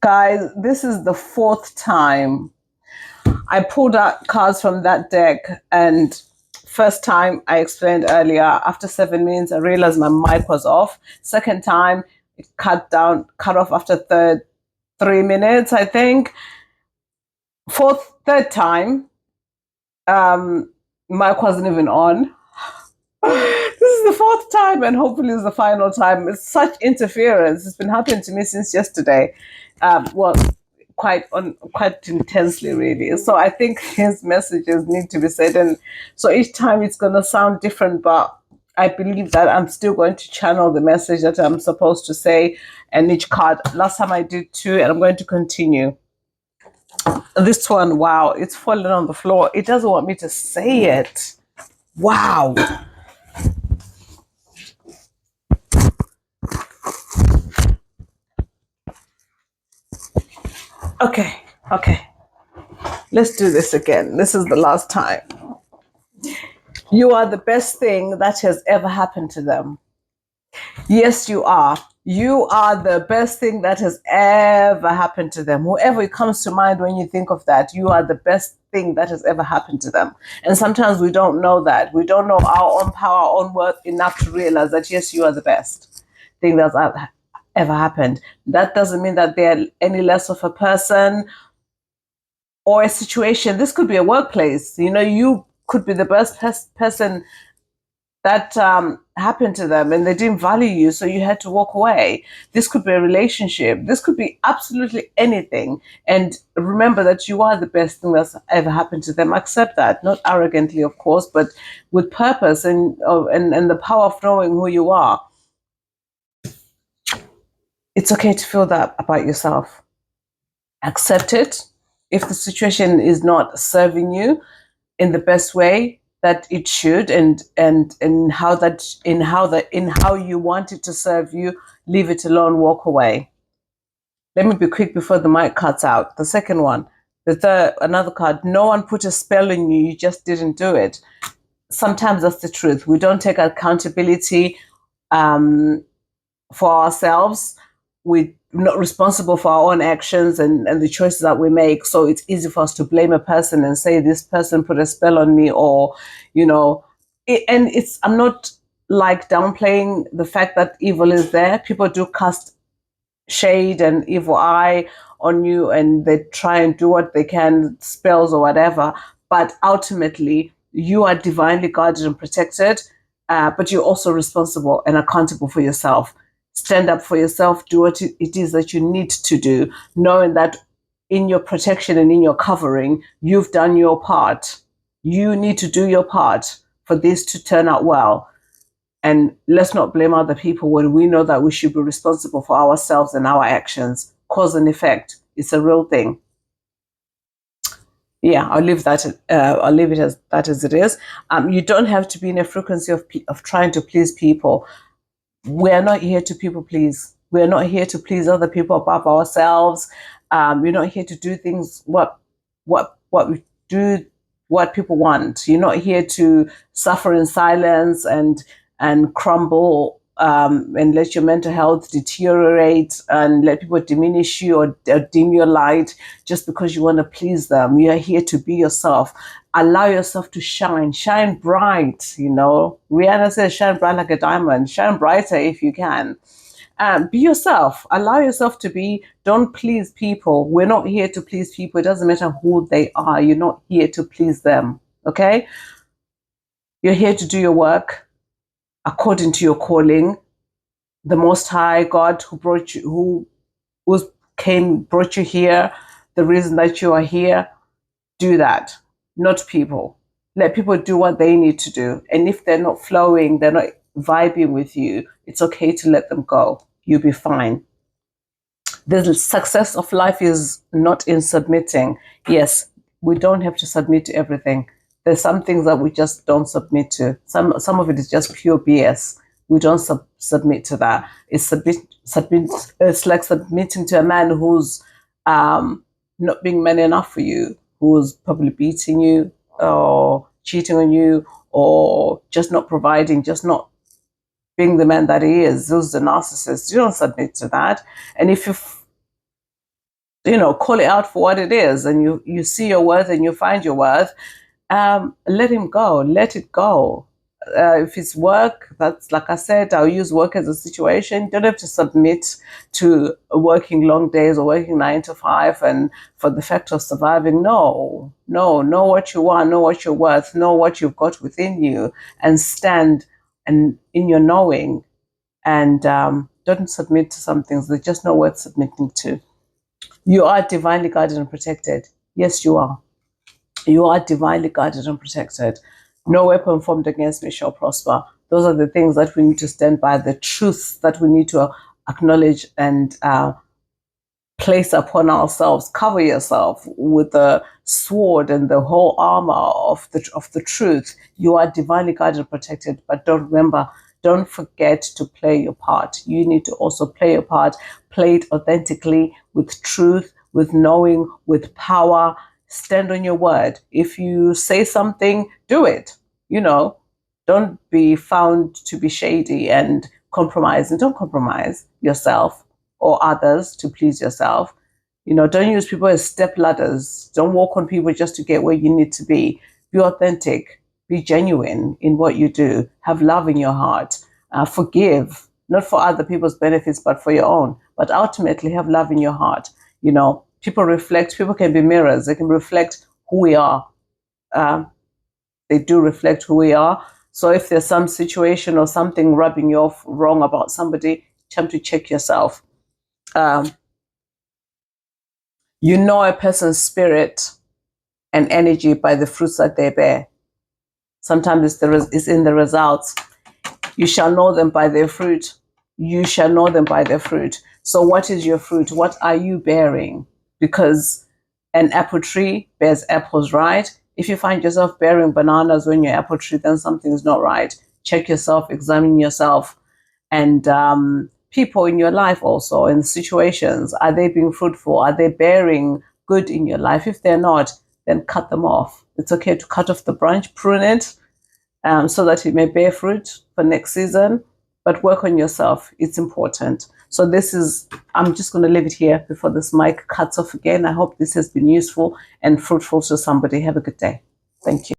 Guys, this is the fourth time I pulled out cards from that deck. And first time, I explained earlier, after 7 minutes, I realized my mic was off. Second time, it cut off after 3 minutes, I think. Third time, mic wasn't even on. This is the fourth time, and hopefully it's the final time. It's such interference. It's been happening to me since yesterday. Well, quite intensely, really. So I think his messages need to be said, and so each time it's going to sound different, but I believe that I'm still going to channel the message that I'm supposed to say. And each card, last time I did two, and I'm going to continue. This one, wow, it's fallen on the floor. It doesn't want me to say it. Wow. Okay. Let's do this again. This is the last time. You are the best thing that has ever happened to them. Yes, you are. You are the best thing that has ever happened to them. Whoever comes to mind when you think of that, you are the best thing that has ever happened to them. And sometimes we don't know that. We don't know our own power, our own worth enough to realize that, yes, you are the best thing that's ever happened. That doesn't mean that they're any less of a person or a situation. This could be a workplace. You could be the best person that happened to them, and they didn't value you, so you had to walk away. This could be a relationship. This could be absolutely anything. And remember that you are the best thing that's ever happened to them. Accept that, not arrogantly, of course, but with purpose and the power of knowing who you are. It's okay to feel that about yourself. Accept it. If the situation is not serving you in the best way that it should, and how you want it to serve you, leave it alone, walk away. Let me be quick before the mic cuts out. The second one, another card. No one put a spell on you, you just didn't do it. Sometimes that's the truth. We don't take accountability for ourselves. We're not responsible for our own actions and the choices that we make. So it's easy for us to blame a person and say, this person put a spell on me, or, I'm not like downplaying the fact that evil is there. People do cast shade and evil eye on you, and they try and do what they can, spells or whatever. But ultimately, you are divinely guarded and protected, but you're also responsible and accountable for yourself. Stand up for yourself, do what it is that you need to do, knowing that in your protection and in your covering, you've done your part. You need to do your part for this to turn out well. And let's not blame other people when we know that we should be responsible for ourselves and our actions. Cause and effect. It's a real thing. Yeah, I'll leave it as that as it is. You don't have to be in a frequency of trying to please people. We're not here to people please. We're not here to please other people above ourselves. We're not here to do things what we do, what people want. You're not here to suffer in silence and crumble and let your mental health deteriorate and let people diminish you or dim your light just because you want to please them. You are here to be yourself. Allow yourself to shine bright. Rihanna says, shine bright like a diamond. Shine brighter if you can. Be yourself. Allow yourself to be. Don't please people. We're not here to please people. It doesn't matter who they are. You're not here to please them. Okay? You're here to do your work according to your calling. The Most High God who brought you, brought you here, the reason that you are here, do that. Not people. Let people do what they need to do. And if they're not flowing, they're not vibing with you, it's okay to let them go. You'll be fine. The success of life is not in submitting. Yes, we don't have to submit to everything. There's some things that we just don't submit to. Some of it is just pure BS. We don't submit to that. It's like submitting to a man who's not being man enough for you, who's probably beating you or cheating on you or just not providing, just not being the man that he is. Those are the narcissists. You don't submit to that. And if you call it out for what it is, and you see your worth and you find your worth. Let him go, let it go. If it's work, that's like I said, I'll use work as a situation. You don't have to submit to working long days or working 9 to 5 and for the fact of surviving. No, know what you want, know what you're worth, know what you've got within you, and stand and in your knowing, and don't submit to some things that are just not worth submitting to. You are divinely guarded and protected. Yes, you are. You are divinely guarded and protected. No weapon formed against me shall prosper. Those are the things that we need to stand by, the truths that we need to acknowledge and place upon ourselves. Cover yourself with the sword and the whole armor of the truth. You are divinely guarded and protected, but don't forget to play your part. You need to also play your part. Play it authentically, with truth, with knowing, with power. Stand on your word. If you say something, do it. Don't be found to be shady and compromise. And don't compromise yourself or others to please yourself. Don't use people as step ladders. Don't walk on people just to get where you need to be. Be authentic. Be genuine in what you do. Have love in your heart. Forgive, not for other people's benefits, but for your own. But ultimately, have love in your heart. People can be mirrors. They can reflect who we are. They do reflect who we are. So if there's some situation or something rubbing you off wrong about somebody, time to check yourself. You know a person's spirit and energy by the fruits that they bear. Sometimes it's in the results. You shall know them by their fruit. You shall know them by their fruit. So what is your fruit? What are you bearing? Because an apple tree bears apples, right? If you find yourself bearing bananas when your apple tree, then something is not right. Check yourself, examine yourself. And people in your life also, in situations, are they being fruitful? Are they bearing good in your life? If they're not, then cut them off. It's okay to cut off the branch, prune it, so that it may bear fruit for next season. But work on yourself. It's important. So I'm just going to leave it here before this mic cuts off again. I hope this has been useful and fruitful to somebody. Have a good day. Thank you.